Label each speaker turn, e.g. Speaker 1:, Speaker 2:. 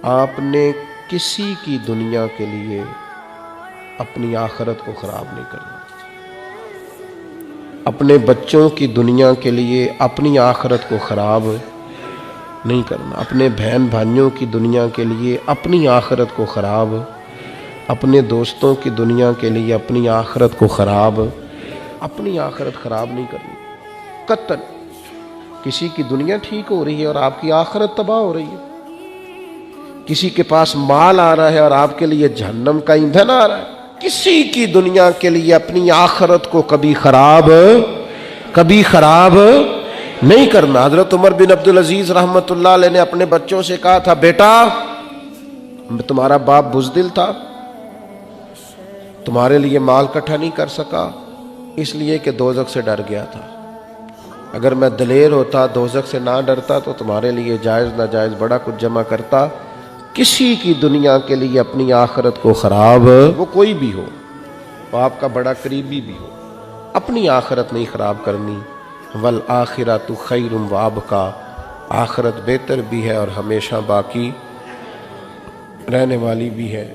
Speaker 1: آپ نے کسی کی دنیا کے لیے اپنی آخرت کو خراب نہیں کرنا، اپنے بچوں کی دنیا کے لیے اپنی آخرت کو خراب نہیں کرنا، اپنے بہن بھائیوں کی دنیا کے لیے اپنی آخرت کو خراب، اپنے دوستوں کی دنیا کے لیے اپنی آخرت کو خراب، اپنی آخرت خراب نہیں کرنی قطعاً۔ کسی کی دنیا ٹھیک ہو رہی ہے اور آپ کی آخرت تباہ ہو رہی ہے، کسی کے پاس مال آ رہا ہے اور آپ کے لیے جہنم کا ایندھن آ رہا ہے، کسی کی دنیا کے لیے اپنی آخرت کو کبھی خراب نہیں کرنا۔ حضرت عمر بن عبدالعزیز رحمۃ اللہ علیہ نے اپنے بچوں سے کہا تھا، بیٹا تمہارا باپ بزدل تھا، تمہارے لیے مال اکٹھا نہیں کر سکا اس لیے کہ دوزخ سے ڈر گیا تھا، اگر میں دلیر ہوتا دوزخ سے نہ ڈرتا تو تمہارے لیے جائز ناجائز بڑا کچھ جمع کرتا۔ کسی کی دنیا کے لیے اپنی آخرت کو خراب، وہ کوئی بھی ہو، وہ آپ کا بڑا قریبی بھی ہو، اپنی آخرت نہیں خراب کرنی۔ والآخرۃ خیر وابقیٰ، آخرت بہتر بھی ہے اور ہمیشہ باقی رہنے والی بھی ہے۔